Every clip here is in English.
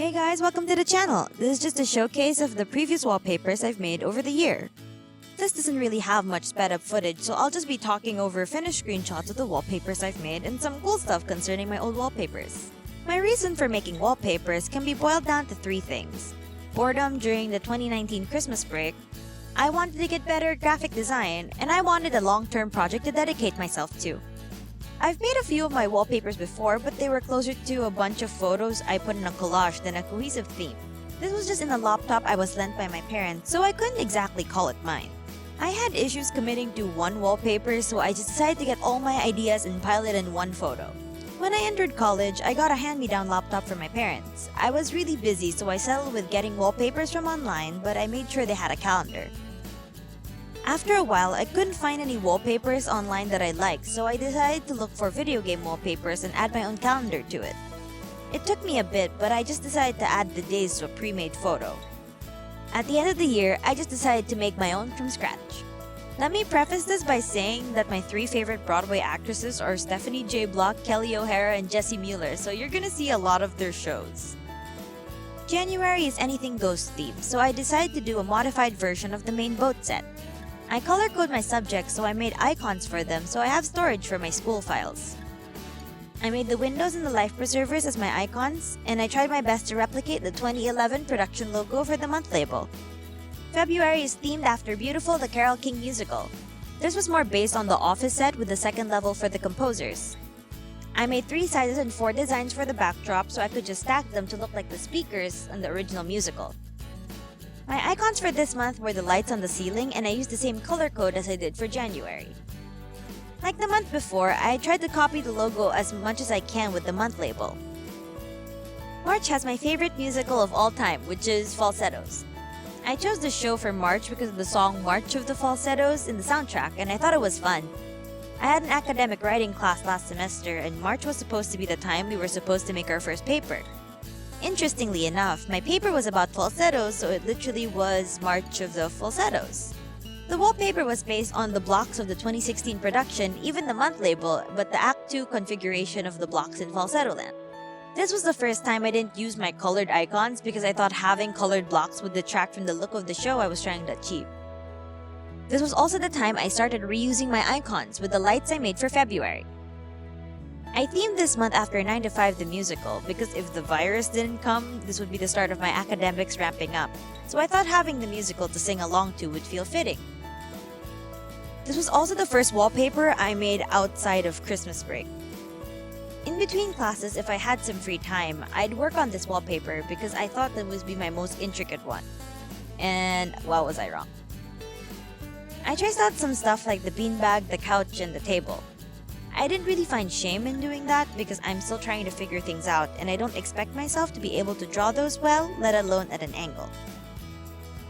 Hey guys, welcome to the channel. This is just a showcase of the previous wallpapers I've made over the year. This doesn't really have much sped up footage, so I'll just be talking over finished screenshots of the wallpapers I've made and some cool stuff concerning my old wallpapers. My reason for making wallpapers can be boiled down to three things. Boredom during the 2019 Christmas break, I wanted to get better at graphic design, and I wanted a long-term project to dedicate myself to. I've made a few of my wallpapers before, but they were closer to a bunch of photos I put in a collage than a cohesive theme. This was just in a laptop I was lent by my parents, so I couldn't exactly call it mine. I had issues committing to one wallpaper, so I just decided to get all my ideas and pile it in one photo. When I entered college, I got a hand-me-down laptop from my parents. I was really busy, so I settled with getting wallpapers from online, but I made sure they had a calendar. After a while, I couldn't find any wallpapers online that I liked, so I decided to look for video game wallpapers and add my own calendar to it. It took me a bit, but I just decided to add the days to a pre-made photo. At the end of the year, I just decided to make my own from scratch. Let me preface this by saying that my three favorite Broadway actresses are Stephanie J. Block, Kelly O'Hara, and Jessie Mueller, so you're gonna see a lot of their shows. January is anything goes theme, so I decided to do a modified version of the main boat set. I color-code my subjects, so I made icons for them so I have storage for my school files. I made the windows and the life preservers as my icons, and I tried my best to replicate the 2011 production logo for the month label. February is themed after Beautiful the Carole King musical. This was more based on the office set with the second level for the composers. I made 3 sizes and 4 designs for the backdrop so I could just stack them to look like the speakers in the original musical. My icons for this month were the lights on the ceiling, and I used the same color code as I did for January. Like the month before, I tried to copy the logo as much as I can with the month label. March has my favorite musical of all time, which is Falsettos. I chose the show for March because of the song March of the Falsettos in the soundtrack, and I thought it was fun. I had an academic writing class last semester, and March was supposed to be the time we were supposed to make our first paper. Interestingly enough, my paper was about falsettos, so it literally was March of the Falsettos. The wallpaper was based on the blocks of the 2016 production, even the month label, but the Act 2 configuration of the blocks in Falsetto Land. This was the first time I didn't use my colored icons because I thought having colored blocks would detract from the look of the show I was trying to achieve. This was also the time I started reusing my icons with the lights I made for February. I themed this month after 9 to 5 the musical because if the virus didn't come, this would be the start of my academics ramping up, so I thought having the musical to sing along to would feel fitting. This was also the first wallpaper I made outside of Christmas break. In between classes, if I had some free time, I'd work on this wallpaper because I thought that would be my most intricate one. And wow, was I wrong. I traced out some stuff like the beanbag, the couch, and the table. I didn't really find shame in doing that because I'm still trying to figure things out and I don't expect myself to be able to draw those well, let alone at an angle.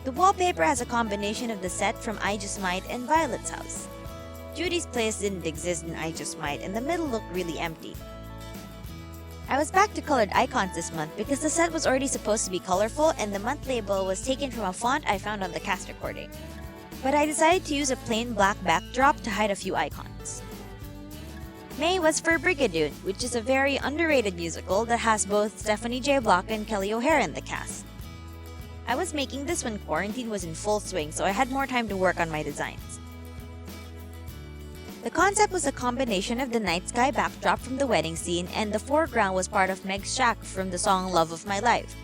The wallpaper has a combination of the set from I Just Might and Violet's house. Judy's place didn't exist in I Just Might and the middle looked really empty. I was back to colored icons this month because the set was already supposed to be colorful and the month label was taken from a font I found on the cast recording. But I decided to use a plain black backdrop to hide a few icons. May was for Brigadoon, which is a very underrated musical that has both Stephanie J. Block and Kelly O'Hara in the cast. I was making this when quarantine was in full swing, so I had more time to work on my designs. The concept was a combination of the night sky backdrop from the wedding scene and the foreground was part of Meg's shack from the song Love of My Life.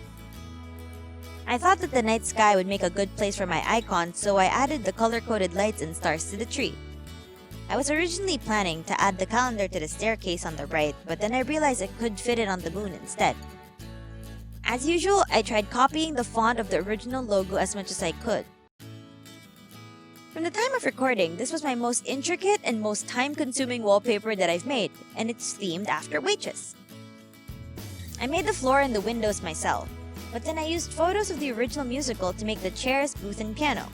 I thought that the night sky would make a good place for my icons, so I added the color-coded lights and stars to the tree. I was originally planning to add the calendar to the staircase on the right, but then I realized I could fit it on the moon instead. As usual, I tried copying the font of the original logo as much as I could. From the time of recording, this was my most intricate and most time-consuming wallpaper that I've made, and it's themed after Waitress. I made the floor and the windows myself, but then I used photos of the original musical to make the chairs, booth, and piano.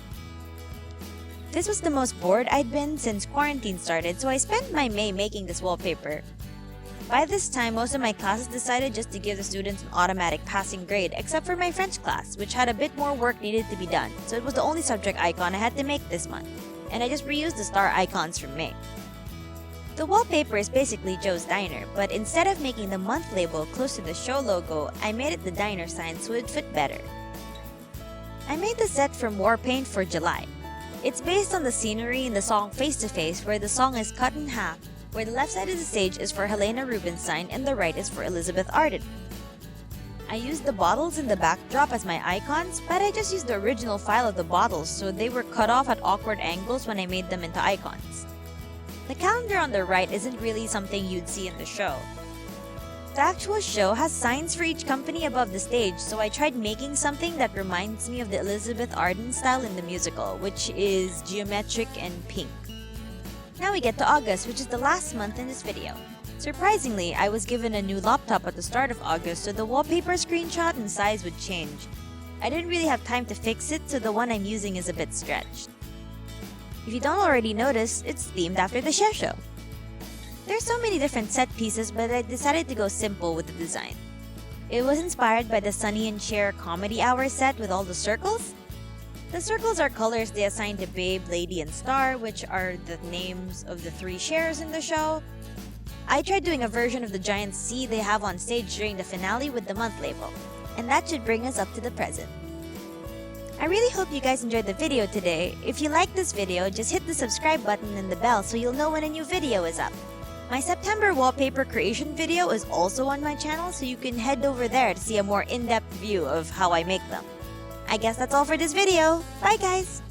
This was the most bored I'd been since quarantine started, so I spent my May making this wallpaper. By this time, most of my classes decided just to give the students an automatic passing grade, except for my French class, which had a bit more work needed to be done, so it was the only subject icon I had to make this month, and I just reused the star icons from May. The wallpaper is basically Joe's Diner, but instead of making the month label close to the show logo, I made it the diner sign so it fit better. I made the set from war paint for July. It's based on the scenery in the song Face to Face, where the song is cut in half, where the left side of the stage is for Helena Rubinstein and the right is for Elizabeth Arden. I used the bottles in the backdrop as my icons, but I just used the original file of the bottles so they were cut off at awkward angles when I made them into icons. The calendar on the right isn't really something you'd see in the show. The actual show has signs for each company above the stage, so I tried making something that reminds me of the Elizabeth Arden style in the musical, which is geometric and pink. Now we get to August, which is the last month in this video. Surprisingly, I was given a new laptop at the start of August, so the wallpaper screenshot and size would change. I didn't really have time to fix it, so the one I'm using is a bit stretched. If you don't already notice, it's themed after the Cher show. There's so many different set pieces, but I decided to go simple with the design. It was inspired by the Sunny and Cher Comedy Hour set with all the circles. The circles are colors they assigned to Babe, Lady, and Star, which are the names of the 3 Chers in the show. I tried doing a version of the giant C they have on stage during the finale with the month label, and that should bring us up to the present. I really hope you guys enjoyed the video today. If you like this video, just hit the subscribe button and the bell so you'll know when a new video is up. My September wallpaper creation video is also on my channel, so you can head over there to see a more in-depth view of how I make them. I guess that's all for this video. Bye guys!